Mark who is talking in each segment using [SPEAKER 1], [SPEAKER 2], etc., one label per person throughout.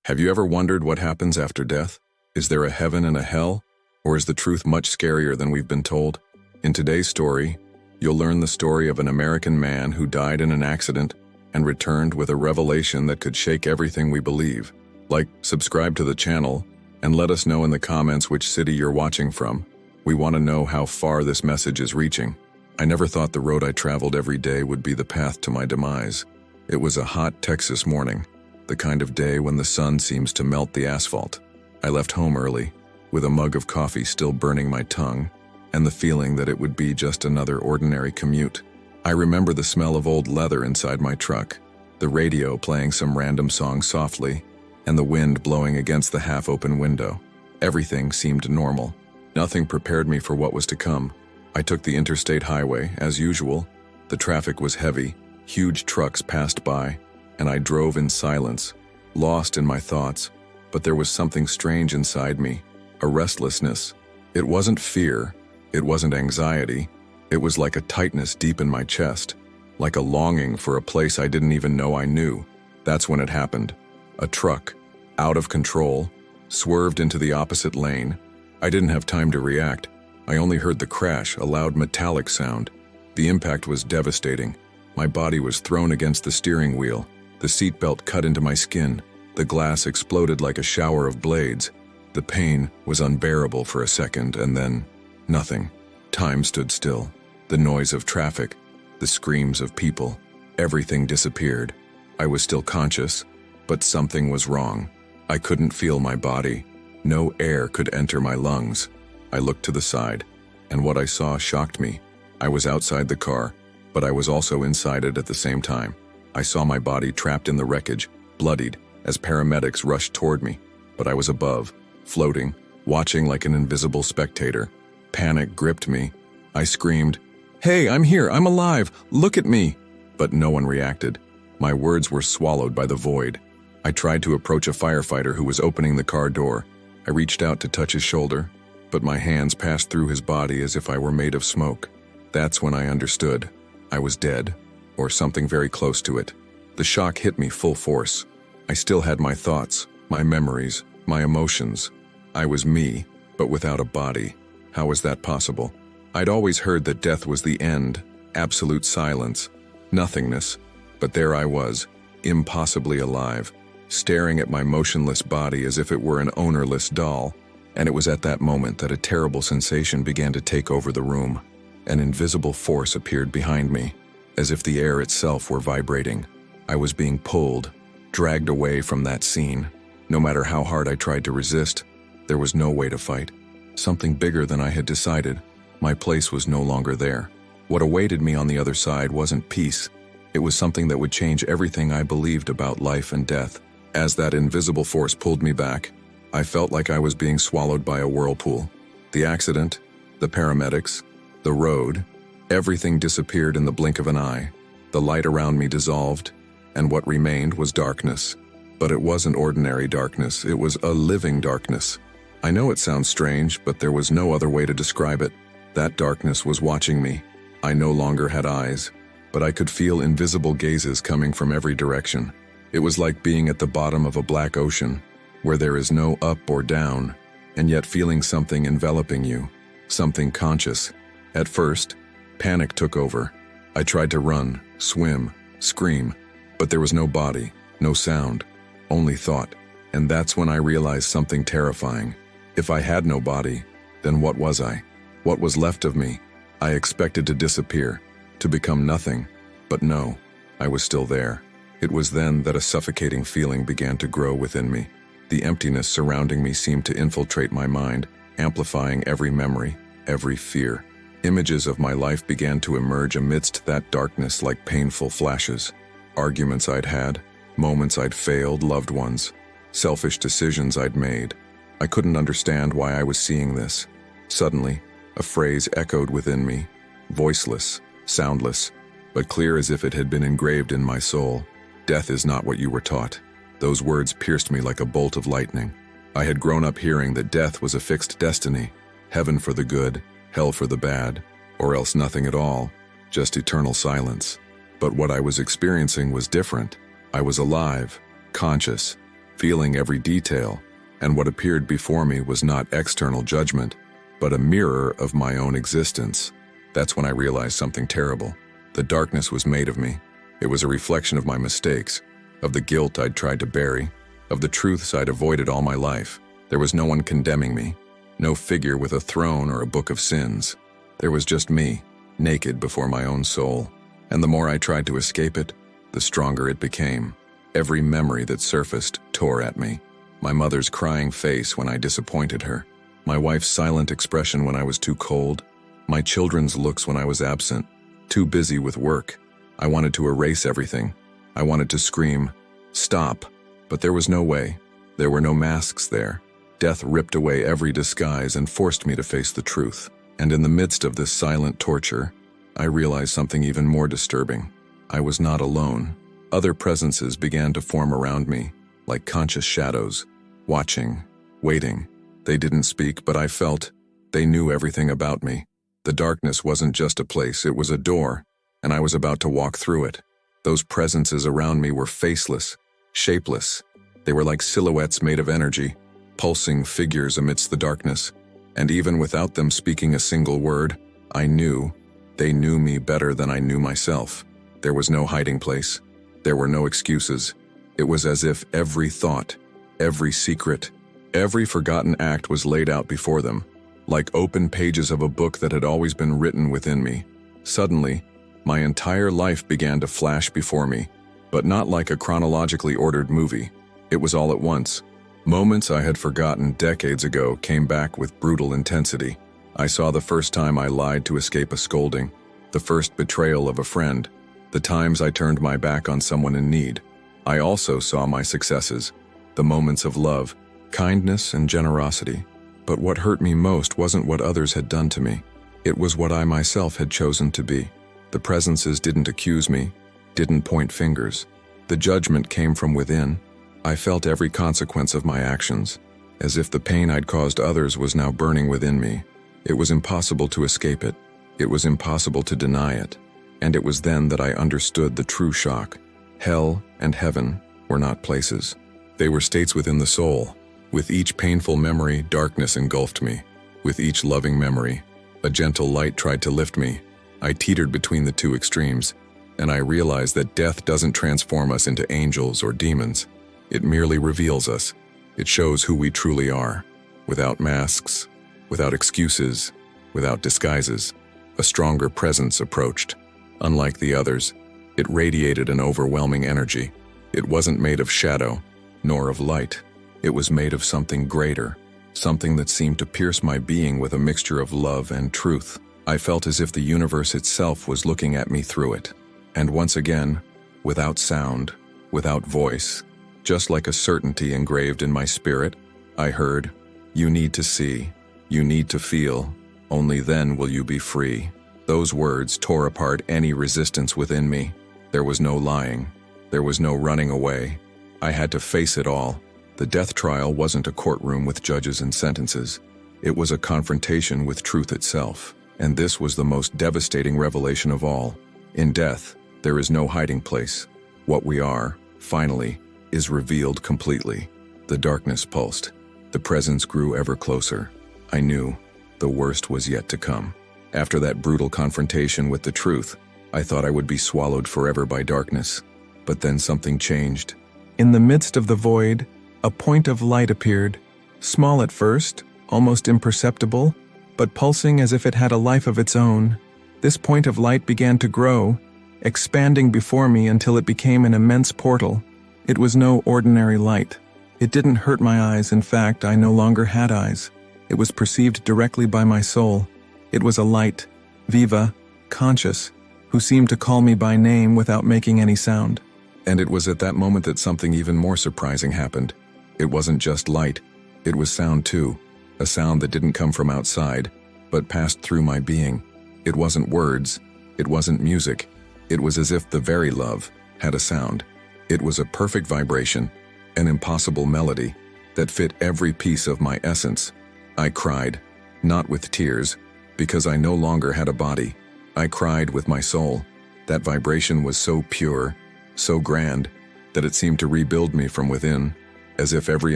[SPEAKER 1] Have you ever wondered what happens after death? Is there a heaven and a hell? Or is the truth much scarier than we've been told? In today's story, you'll learn the story of an American man who died in an accident and returned with a revelation that could shake everything we believe. Like, subscribe to the channel, and let us know in the comments which city you're watching from. We want to know how far this message is reaching. I never thought the road I traveled every day would be the path to my demise. It was a hot Texas morning, the kind of day when the sun seems to melt the asphalt. I left home early, with a mug of coffee still burning my tongue, and the feeling that it would be just another ordinary commute. I remember the smell of old leather inside my truck, the radio playing some random song softly, and the wind blowing against the half-open window. Everything seemed normal. Nothing prepared me for what was to come. I took the interstate highway, as usual. The traffic was heavy, huge trucks passed by, and I drove in silence, lost in my thoughts. But there was something strange inside me, a restlessness. It wasn't fear, it wasn't anxiety. It was like a tightness deep in my chest, like a longing for a place I didn't even know I knew. That's when it happened. A truck, out of control, swerved into the opposite lane. I didn't have time to react. I only heard the crash, a loud metallic sound. The impact was devastating. My body was thrown against the steering wheel. The seatbelt cut into my skin. The glass exploded like a shower of blades. The pain was unbearable for a second, and then nothing. Time stood still. The noise of traffic, the screams of people, everything disappeared. I was still conscious, but something was wrong. I couldn't feel my body. No air could enter my lungs. I looked to the side, and what I saw shocked me. I was outside the car, but I was also inside it at the same time. I saw my body trapped in the wreckage, bloodied, as paramedics rushed toward me. But I was above, floating, watching like an invisible spectator. Panic gripped me. I screamed, "Hey, I'm here, I'm alive, look at me!" But no one reacted. My words were swallowed by the void. I tried to approach a firefighter who was opening the car door. I reached out to touch his shoulder, but my hands passed through his body as if I were made of smoke. That's when I understood. I was dead, or something very close to it. The shock hit me full force. I still had my thoughts, my memories, my emotions. I was me, but without a body. How was that possible? I'd always heard that death was the end, absolute silence, nothingness. But there I was, impossibly alive, staring at my motionless body as if it were an ownerless doll. And it was at that moment that a terrible sensation began to take over the room. An invisible force appeared behind me, as if the air itself were vibrating. I was being pulled, dragged away from that scene. No matter how hard I tried to resist, there was no way to fight. Something bigger than I had decided. My place was no longer there. What awaited me on the other side wasn't peace. It was something that would change everything I believed about life and death. As that invisible force pulled me back, I felt like I was being swallowed by a whirlpool. The accident, the paramedics, the road, everything disappeared in the blink of an eye. The light around me dissolved, and what remained was darkness. But it wasn't ordinary darkness, it was a living darkness. I know it sounds strange, but there was no other way to describe it. That darkness was watching me. I no longer had eyes, but I could feel invisible gazes coming from every direction. It was like being at the bottom of a black ocean, where there is no up or down, and yet feeling something enveloping you, something conscious. At first, panic took over. I tried to run, swim, scream, but there was no body, no sound, only thought. And that's when I realized something terrifying. If I had no body, then what was I? What was left of me? I expected to disappear, to become nothing, but no, I was still there. It was then that a suffocating feeling began to grow within me. The emptiness surrounding me seemed to infiltrate my mind, amplifying every memory, every fear. Images of my life began to emerge amidst that darkness like painful flashes. Arguments I'd had, moments I'd failed, loved ones, selfish decisions I'd made. I couldn't understand why I was seeing this. Suddenly, a phrase echoed within me, voiceless, soundless, but clear as if it had been engraved in my soul. Death is not what you were taught. Those words pierced me like a bolt of lightning. I had grown up hearing that death was a fixed destiny, heaven for the good, hell for the bad, or else nothing at all, just eternal silence. But what I was experiencing was different. I was alive, conscious, feeling every detail, and what appeared before me was not external judgment, but a mirror of my own existence. That's when I realized something terrible. The darkness was made of me. It was a reflection of my mistakes, of the guilt I'd tried to bury, of the truths I'd avoided all my life. There was no one condemning me, no figure with a throne or a book of sins. There was just me, naked before my own soul. And the more I tried to escape it, the stronger it became. Every memory that surfaced tore at me. My mother's crying face when I disappointed her. My wife's silent expression when I was too cold. My children's looks when I was absent, too busy with work. I wanted to erase everything. I wanted to scream, "Stop!" But there was no way. There were no masks there. Death ripped away every disguise and forced me to face the truth. And in the midst of this silent torture, I realized something even more disturbing. I was not alone. Other presences began to form around me, like conscious shadows, watching, waiting. They didn't speak, but I felt they knew everything about me. The darkness wasn't just a place, it was a door, and I was about to walk through it. Those presences around me were faceless, shapeless. They were like silhouettes made of energy, pulsing figures amidst the darkness. And even without them speaking a single word, I knew they knew me better than I knew myself. There was no hiding place. There were no excuses. It was as if every thought, every secret, every forgotten act was laid out before them, like open pages of a book that had always been written within me. Suddenly, my entire life began to flash before me, but not like a chronologically ordered movie. It was all at once. Moments I had forgotten decades ago came back with brutal intensity. I saw the first time I lied to escape a scolding, the first betrayal of a friend, the times I turned my back on someone in need. I also saw my successes, the moments of love, kindness, and generosity. But what hurt me most wasn't what others had done to me. It was what I myself had chosen to be. The presences didn't accuse me, didn't point fingers. The judgment came from within. I felt every consequence of my actions, as if the pain I'd caused others was now burning within me. It was impossible to escape it. It was impossible to deny it. And it was then that I understood the true shock. Hell and heaven were not places. They were states within the soul. With each painful memory, darkness engulfed me. With each loving memory, a gentle light tried to lift me. I teetered between the two extremes, and I realized that death doesn't transform us into angels or demons. It merely reveals us. It shows who we truly are, without masks, without excuses, without disguises. A stronger presence approached. Unlike the others, it radiated an overwhelming energy. It wasn't made of shadow, nor of light. It was made of something greater, something that seemed to pierce my being with a mixture of love and truth. I felt as if the universe itself was looking at me through it. And once again, without sound, without voice, just like a certainty engraved in my spirit, I heard, "You need to see, you need to feel, only then will you be free." Those words tore apart any resistance within me. There was no lying. There was no running away. I had to face it all. The death trial wasn't a courtroom with judges and sentences. It was a confrontation with truth itself. And this was the most devastating revelation of all. In death, there is no hiding place. What we are, finally, is revealed completely. The darkness pulsed. The presence grew ever closer. I knew the worst was yet to come. After that brutal confrontation with the truth, I thought I would be swallowed forever by darkness. But then something changed. In the midst of the void, a point of light appeared, small at first, almost imperceptible, but pulsing as if it had a life of its own. This point of light began to grow, expanding before me until it became an immense portal. It was no ordinary light. It didn't hurt my eyes. In fact, I no longer had eyes. It was perceived directly by my soul. It was a light, viva, conscious, who seemed to call me by name without making any sound. And it was at that moment that something even more surprising happened. It wasn't just light, it was sound too. A sound that didn't come from outside, but passed through my being. It wasn't words, it wasn't music. It was as if the very love had a sound. It was a perfect vibration, an impossible melody that fit every piece of my essence. I cried, not with tears, because I no longer had a body. I cried with my soul. That vibration was so pure, so grand, that it seemed to rebuild me from within. as if every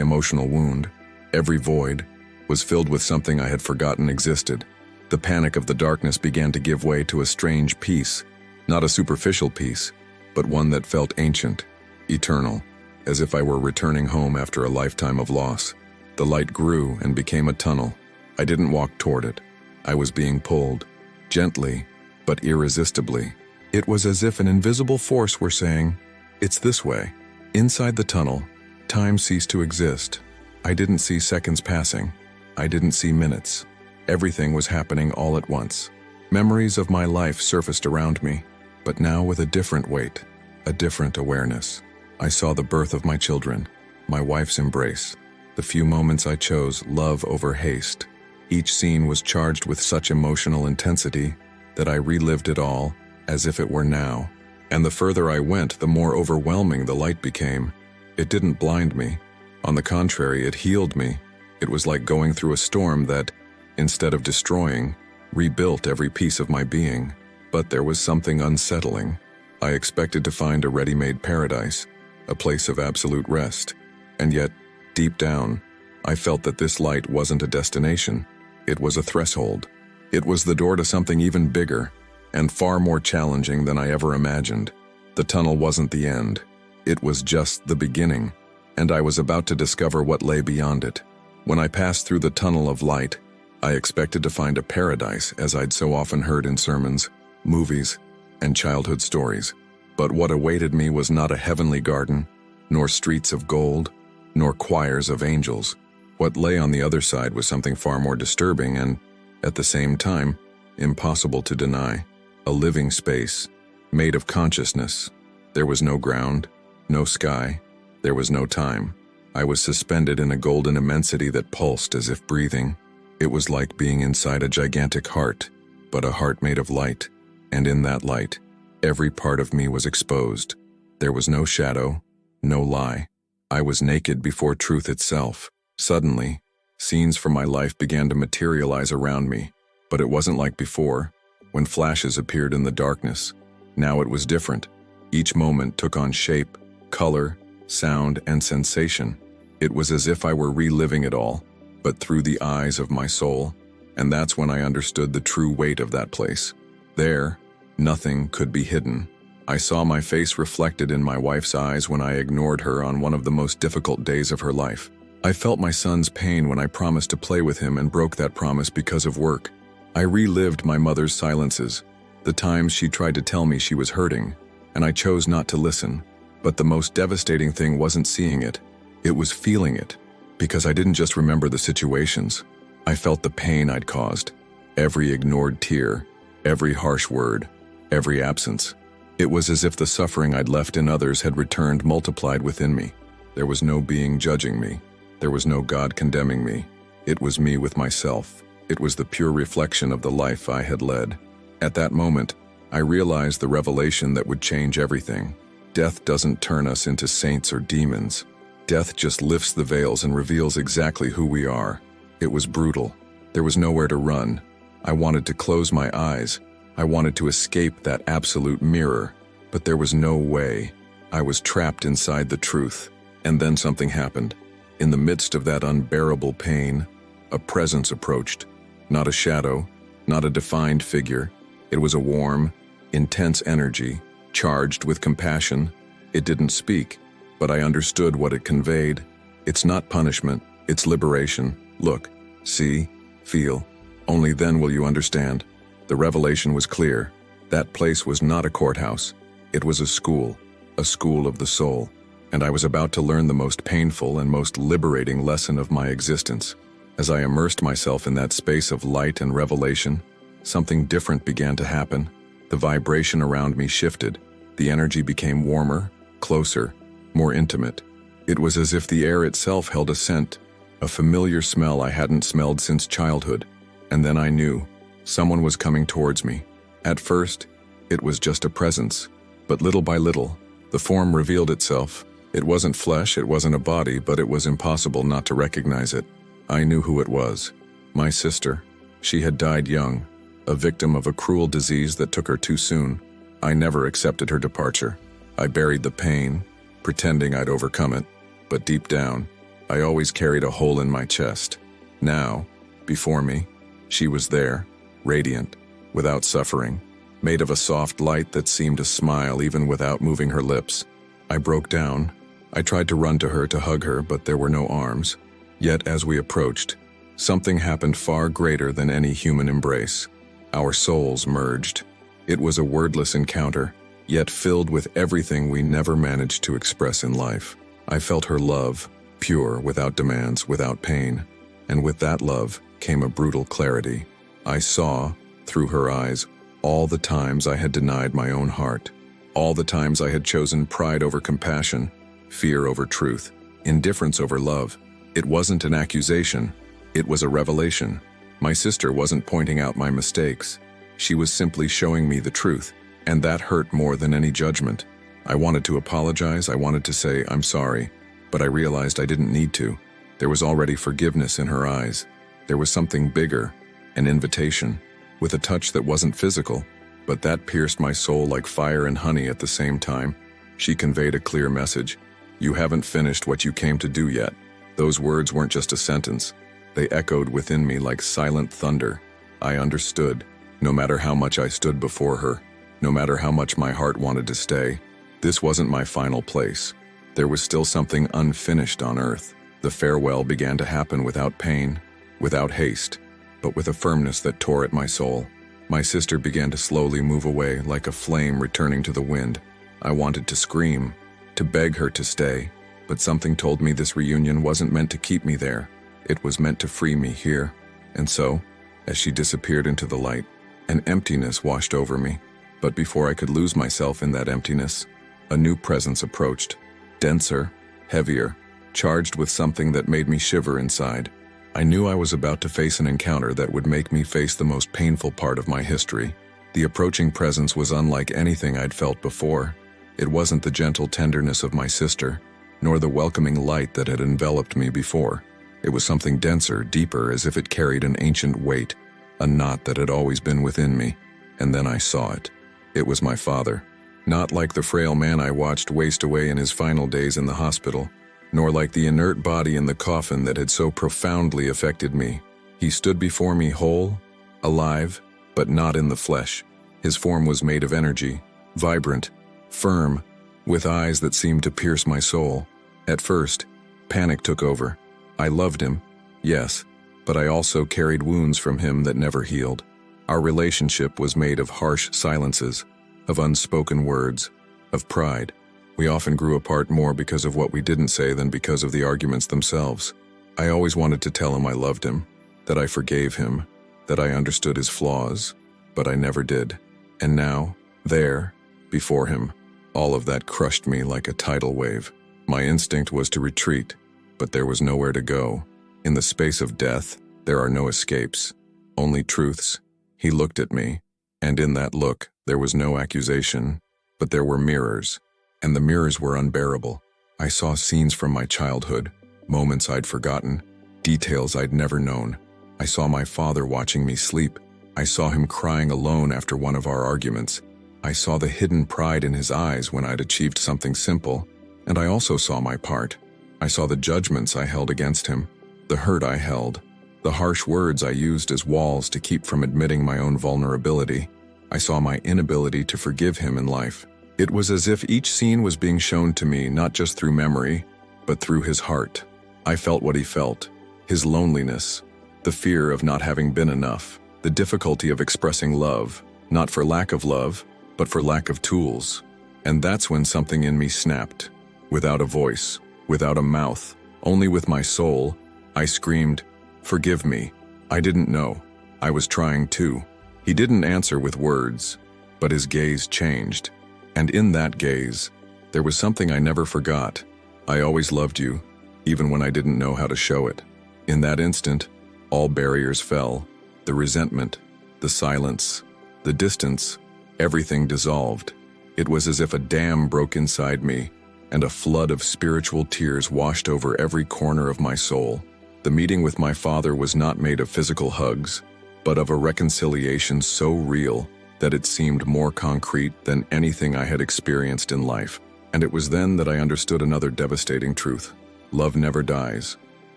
[SPEAKER 1] emotional wound, every void, was filled with something I had forgotten existed. The panic of the darkness began to give way to a strange peace, not a superficial peace, but one that felt ancient, eternal, as if I were returning home after a lifetime of loss. The light grew and became a tunnel. I didn't walk toward it. I was being pulled, gently, but irresistibly. It was as if an invisible force were saying, "It's this way." Inside the tunnel, time ceased to exist. I didn't see seconds passing. I didn't see minutes. Everything was happening all at once. Memories of my life surfaced around me, but now with a different weight, a different awareness. I saw the birth of my children, my wife's embrace, the few moments I chose love over haste. Each scene was charged with such emotional intensity that I relived it all as if it were now. And the further I went, the more overwhelming the light became. It didn't blind me. On the contrary, it healed me. It was like going through a storm that, instead of destroying, rebuilt every piece of my being. But there was something unsettling. I expected to find a ready-made paradise, a place of absolute rest. And yet, deep down, I felt that this light wasn't a destination. It was a threshold. It was the door to something even bigger and far more challenging than I ever imagined. The tunnel wasn't the end. It was just the beginning, and I was about to discover what lay beyond it. When I passed through the tunnel of light, I expected to find a paradise, as I'd so often heard in sermons, movies, and childhood stories. But what awaited me was not a heavenly garden, nor streets of gold, nor choirs of angels. What lay on the other side was something far more disturbing and, at the same time, impossible to deny. A living space, made of consciousness. There was no ground, no sky, there was no time. I was suspended in a golden immensity that pulsed as if breathing. It was like being inside a gigantic heart, but a heart made of light. And in that light, every part of me was exposed. There was no shadow, no lie. I was naked before truth itself. Suddenly, scenes from my life began to materialize around me, but it wasn't like before, when flashes appeared in the darkness. Now it was different. Each moment took on shape, color, sound, and sensation. It was as if I were reliving it all, but through the eyes of my soul, and that's when I understood the true weight of that place. There, nothing could be hidden. I saw my face reflected in my wife's eyes when I ignored her on one of the most difficult days of her life. I felt my son's pain when I promised to play with him and broke that promise because of work. I relived my mother's silences, the times she tried to tell me she was hurting, and I chose not to listen. But the most devastating thing wasn't seeing it, it was feeling it, because I didn't just remember the situations. I felt the pain I'd caused, every ignored tear, every harsh word, every absence. It was as if the suffering I'd left in others had returned multiplied within me. There was no being judging me. There was no God condemning me. It was me with myself. It was the pure reflection of the life I had led. At that moment, I realized the revelation that would change everything. Death doesn't turn us into saints or demons. Death just lifts the veils and reveals exactly who we are. It was brutal. There was nowhere to run. I wanted to close my eyes. I wanted to escape that absolute mirror, but there was no way. I was trapped inside the truth. And then something happened. In the midst of that unbearable pain, a presence approached. Not a shadow, not a defined figure. It was a warm, intense energy, charged with compassion. It didn't speak, but I understood what it conveyed. It's not punishment, it's liberation. Look, see, feel. Only then will you understand. The revelation was clear. That place was not a courthouse. It was a school of the soul. And I was about to learn the most painful and most liberating lesson of my existence. As I immersed myself in that space of light and revelation, something different began to happen. The vibration around me shifted. The energy became warmer, closer, more intimate. It was as if the air itself held a scent, a familiar smell I hadn't smelled since childhood. And then I knew someone was coming towards me. At first, it was just a presence, but little by little, the form revealed itself. It wasn't flesh, it wasn't a body, but it was impossible not to recognize it. I knew who it was. My sister. She had died young, a victim of a cruel disease that took her too soon. I never accepted her departure. I buried the pain, pretending I'd overcome it, but deep down, I always carried a hole in my chest. Now, before me, she was there, radiant, without suffering, made of a soft light that seemed to smile even without moving her lips. I broke down. I tried to run to her to hug her, but there were no arms. Yet as we approached, something happened far greater than any human embrace. Our souls merged. It was a wordless encounter, yet filled with everything we never managed to express in life. I felt her love, pure, without demands, without pain. And with that love came a brutal clarity. I saw, through her eyes, all the times I had denied my own heart, all the times I had chosen pride over compassion, fear over truth, indifference over love. It wasn't an accusation, it was a revelation. My sister wasn't pointing out my mistakes. She was simply showing me the truth, and that hurt more than any judgment. I wanted to apologize, I wanted to say, I'm sorry, but I realized I didn't need to. There was already forgiveness in her eyes. There was something bigger, an invitation, with a touch that wasn't physical, but that pierced my soul like fire and honey at the same time. She conveyed a clear message. You haven't finished what you came to do yet. Those words weren't just a sentence. They echoed within me like silent thunder. I understood, no matter how much I stood before her, no matter how much my heart wanted to stay, this wasn't my final place. There was still something unfinished on earth. The farewell began to happen without pain, without haste, but with a firmness that tore at my soul. My sister began to slowly move away like a flame returning to the wind. I wanted to scream, to beg her to stay, but something told me this reunion wasn't meant to keep me there. It was meant to free me here. And so, as she disappeared into the light, an emptiness washed over me. But before I could lose myself in that emptiness, a new presence approached, denser, heavier, charged with something that made me shiver inside. I knew I was about to face an encounter that would make me face the most painful part of my history. The approaching presence was unlike anything I'd felt before. It wasn't the gentle tenderness of my sister, nor the welcoming light that had enveloped me before. It was something denser, deeper, as if it carried an ancient weight, a knot that had always been within me. And then I saw it. It was my father. Not like the frail man I watched waste away in his final days in the hospital, nor like the inert body in the coffin that had so profoundly affected me. He stood before me whole, alive, but not in the flesh. His form was made of energy, vibrant, firm, with eyes that seemed to pierce my soul. At first, panic took over. I loved him, yes, but I also carried wounds from him that never healed. Our relationship was made of harsh silences, of unspoken words, of pride. We often grew apart more because of what we didn't say than because of the arguments themselves. I always wanted to tell him I loved him, that I forgave him, that I understood his flaws, but I never did. And now, there, before him, all of that crushed me like a tidal wave. My instinct was to retreat, but there was nowhere to go. In the space of death, there are no escapes, only truths. He looked at me, and in that look, there was no accusation, but there were mirrors, and the mirrors were unbearable. I saw scenes from my childhood, moments I'd forgotten, details I'd never known. I saw my father watching me sleep. I saw him crying alone after one of our arguments. I saw the hidden pride in his eyes when I'd achieved something simple, and I also saw my part. I saw the judgments I held against him, the hurt I held, the harsh words I used as walls to keep from admitting my own vulnerability. I saw my inability to forgive him in life. It was as if each scene was being shown to me not just through memory, but through his heart. I felt what he felt, his loneliness, the fear of not having been enough, the difficulty of expressing love, not for lack of love, but for lack of tools. And that's when something in me snapped. Without a voice, without a mouth, only with my soul, I screamed, "Forgive me. I didn't know. I was trying to." He didn't answer with words, but his gaze changed. And in that gaze, there was something I never forgot. I always loved you, even when I didn't know how to show it. In that instant, all barriers fell. The resentment, the silence, the distance, everything dissolved. It was as if a dam broke inside me, and a flood of spiritual tears washed over every corner of my soul. The meeting with my father was not made of physical hugs, but of a reconciliation so real that it seemed more concrete than anything I had experienced in life. And it was then that I understood another devastating truth. Love never dies.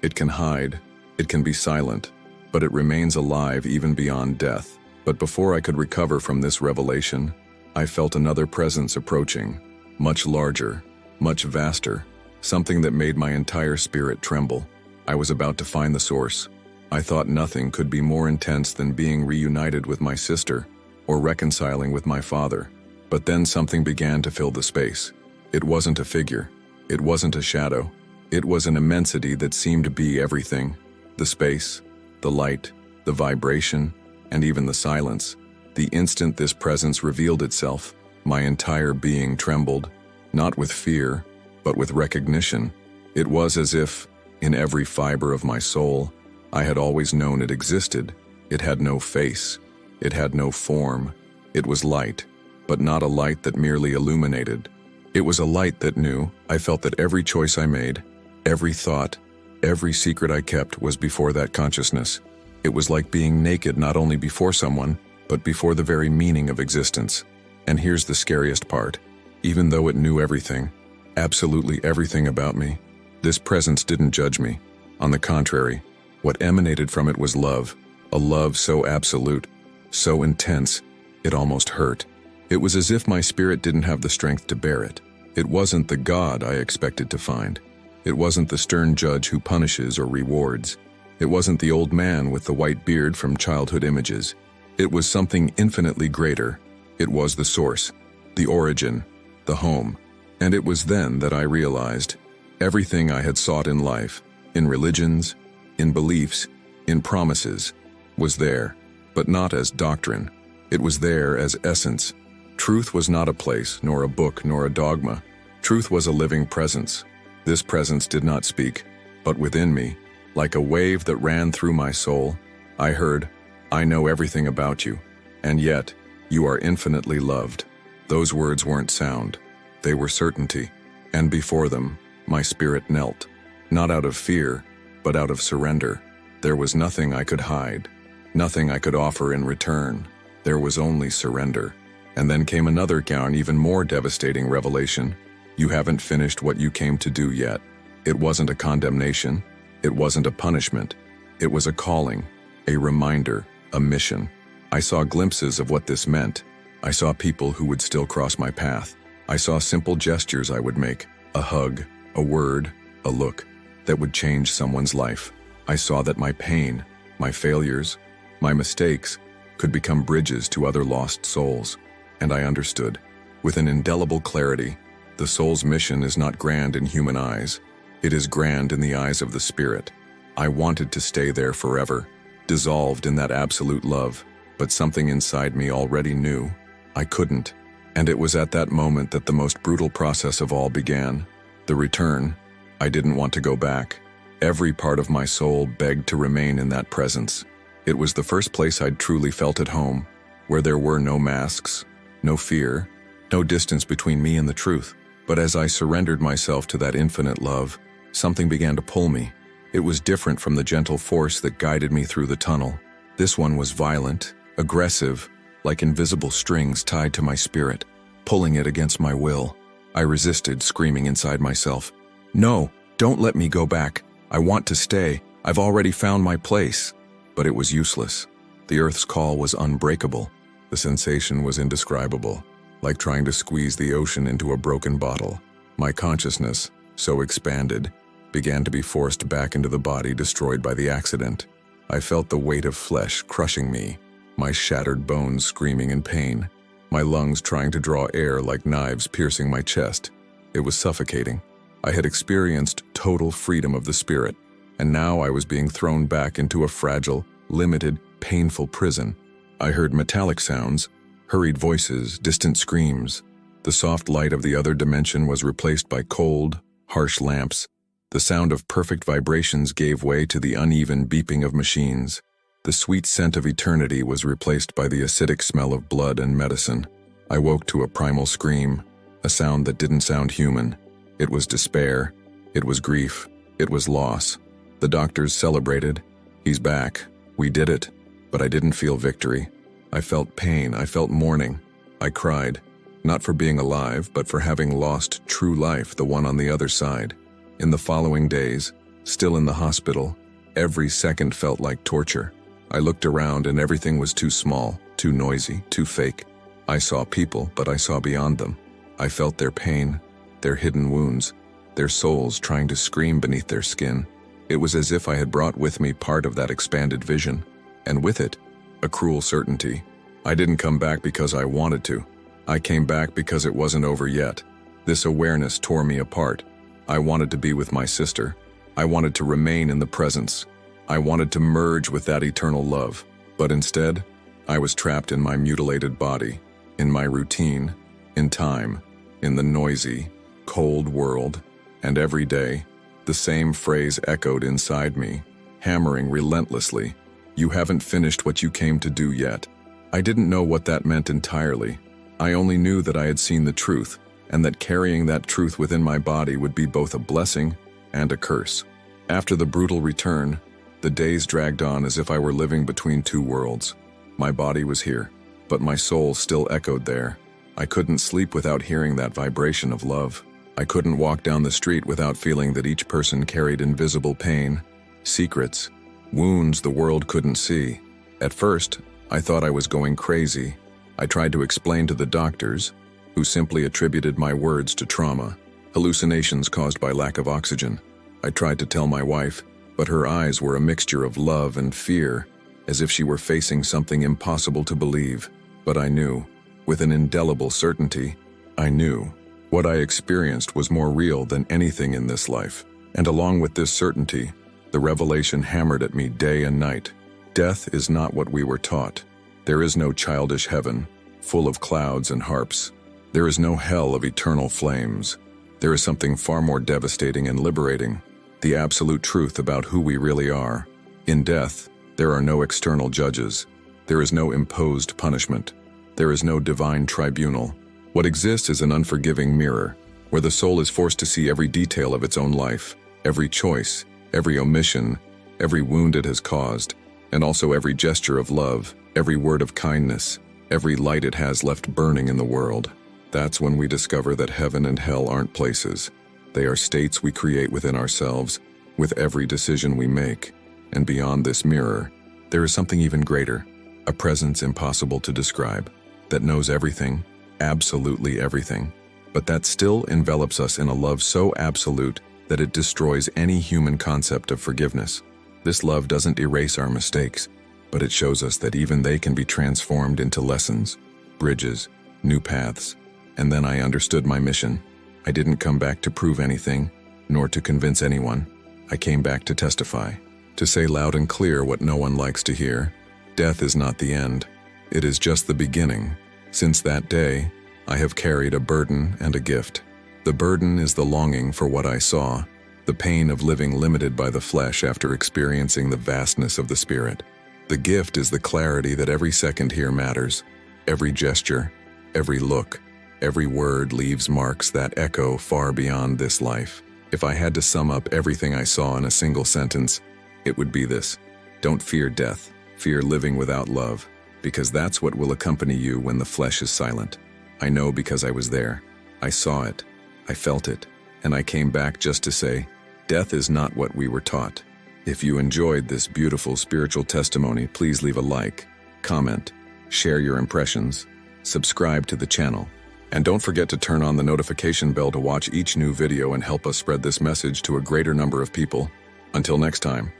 [SPEAKER 1] It can hide, it can be silent, but it remains alive even beyond death. But before I could recover from this revelation, I felt another presence approaching, much larger, much vaster, something that made my entire spirit tremble. I was about to find the source. I thought nothing could be more intense than being reunited with my sister or reconciling with my father. But then something began to fill the space. It wasn't a figure. It wasn't a shadow. It was an immensity that seemed to be everything. The space, the light, the vibration, and even the silence. The instant this presence revealed itself, my entire being trembled, not with fear, but with recognition. It was as if, in every fiber of my soul, I had always known it existed. It had no face. It had no form. It was light, but not a light that merely illuminated. It was a light that knew. I felt that every choice I made, every thought, every secret I kept was before that consciousness. It was like being naked not only before someone, but before the very meaning of existence. And here's the scariest part. Even though it knew everything, absolutely everything about me, this presence didn't judge me. On the contrary, what emanated from it was love, a love so absolute, so intense, it almost hurt. It was as if my spirit didn't have the strength to bear it. It wasn't the God I expected to find. It wasn't the stern judge who punishes or rewards. It wasn't the old man with the white beard from childhood images. It was something infinitely greater. It was the source, the origin, the home. And it was then that I realized everything I had sought in life, in religions, in beliefs, in promises, was there, but not as doctrine. It was there as essence. Truth was not a place, nor a book, nor a dogma. Truth was a living presence. This presence did not speak, but within me, like a wave that ran through my soul, I heard, "I know everything about you, and yet, you are infinitely loved." Those words weren't sound. They were certainty. And before them, my spirit knelt. Not out of fear, but out of surrender. There was nothing I could hide. Nothing I could offer in return. There was only surrender. And then came another and even more devastating revelation. You haven't finished what you came to do yet. It wasn't a condemnation. It wasn't a punishment. It was a calling, a reminder, a mission. I saw glimpses of what this meant. I saw people who would still cross my path. I saw simple gestures I would make, a hug, a word, a look, that would change someone's life. I saw that my pain, my failures, my mistakes could become bridges to other lost souls. And I understood, with an indelible clarity, the soul's mission is not grand in human eyes. It is grand in the eyes of the Spirit. I wanted to stay there forever, dissolved in that absolute love, but something inside me already knew I couldn't. And it was at that moment that the most brutal process of all began. The return. I didn't want to go back. Every part of my soul begged to remain in that presence. It was the first place I'd truly felt at home, where there were no masks, no fear, no distance between me and the truth. But as I surrendered myself to that infinite love, something began to pull me. It was different from the gentle force that guided me through the tunnel. This one was violent, aggressive, like invisible strings tied to my spirit, pulling it against my will. I resisted, screaming inside myself, "No, don't let me go back. I want to stay. I've already found my place." But it was useless. The earth's call was unbreakable. The sensation was indescribable, like trying to squeeze the ocean into a broken bottle. My consciousness, so expanded, began to be forced back into the body destroyed by the accident. I felt the weight of flesh crushing me, my shattered bones screaming in pain, my lungs trying to draw air like knives piercing my chest. It was suffocating. I had experienced total freedom of the spirit, and now I was being thrown back into a fragile, limited, painful prison. I heard metallic sounds, hurried voices, distant screams. The soft light of the other dimension was replaced by cold, harsh lamps. The sound of perfect vibrations gave way to the uneven beeping of machines. The sweet scent of eternity was replaced by the acidic smell of blood and medicine. I woke to a primal scream, a sound that didn't sound human. It was despair. It was grief. It was loss. The doctors celebrated. "He's back. We did it." But I didn't feel victory. I felt pain. I felt mourning. I cried, not for being alive, but for having lost true life, the one on the other side. In the following days, still in the hospital. Every second felt like torture. I looked around and everything was too small, too noisy, too fake. I saw people, but I saw beyond them. I felt their pain, their hidden wounds, their souls trying to scream beneath their skin. It was as if I had brought with me part of that expanded vision, and with it, a cruel certainty. I didn't come back because I wanted to. I came back because it wasn't over yet. This awareness tore me apart. I wanted to be with my sister. I wanted to remain in the presence. I wanted to merge with that eternal love. But instead, I was trapped in my mutilated body, in my routine, in time, in the noisy, cold world. And every day, the same phrase echoed inside me, hammering relentlessly. You haven't finished what you came to do yet. I didn't know what that meant entirely. I only knew that I had seen the truth, and that carrying that truth within my body would be both a blessing and a curse. After the brutal return, the days dragged on as if I were living between two worlds. My body was here, but my soul still echoed there. I couldn't sleep without hearing that vibration of love. I couldn't walk down the street without feeling that each person carried invisible pain, secrets, wounds the world couldn't see. At first, I thought I was going crazy. I tried to explain to the doctors, who simply attributed my words to trauma, hallucinations caused by lack of oxygen. I tried to tell my wife, but her eyes were a mixture of love and fear, as if she were facing something impossible to believe. But I knew, with an indelible certainty, I knew what I experienced was more real than anything in this life. And along with this certainty, the revelation hammered at me day and night. Death is not what we were taught. There is no childish heaven, full of clouds and harps. There is no hell of eternal flames. There is something far more devastating and liberating, the absolute truth about who we really are. In death, there are no external judges. There is no imposed punishment. There is no divine tribunal. What exists is an unforgiving mirror, where the soul is forced to see every detail of its own life, every choice, every omission, every wound it has caused, and also every gesture of love, every word of kindness, every light it has left burning in the world. That's when we discover that heaven and hell aren't places. They are states we create within ourselves, with every decision we make. And beyond this mirror, there is something even greater, a presence impossible to describe, that knows everything, absolutely everything, but that still envelops us in a love so absolute that it destroys any human concept of forgiveness. This love doesn't erase our mistakes, but it shows us that even they can be transformed into lessons, bridges, new paths. And then I understood my mission. I didn't come back to prove anything, nor to convince anyone. I came back to testify, to say loud and clear what no one likes to hear. Death is not the end. It is just the beginning. Since that day, I have carried a burden and a gift. The burden is the longing for what I saw, the pain of living limited by the flesh after experiencing the vastness of the spirit. The gift is the clarity that every second here matters. Every gesture, every look, every word leaves marks that echo far beyond this life. If I had to sum up everything I saw in a single sentence, it would be this: don't fear death, fear living without love, because that's what will accompany you when the flesh is silent. I know because I was there. I saw it, I felt it, and I came back just to say, death is not what we were taught. If you enjoyed this beautiful spiritual testimony, please leave a like, comment, share your impressions, subscribe to the channel, and don't forget to turn on the notification bell to watch each new video and help us spread this message to a greater number of people. Until next time.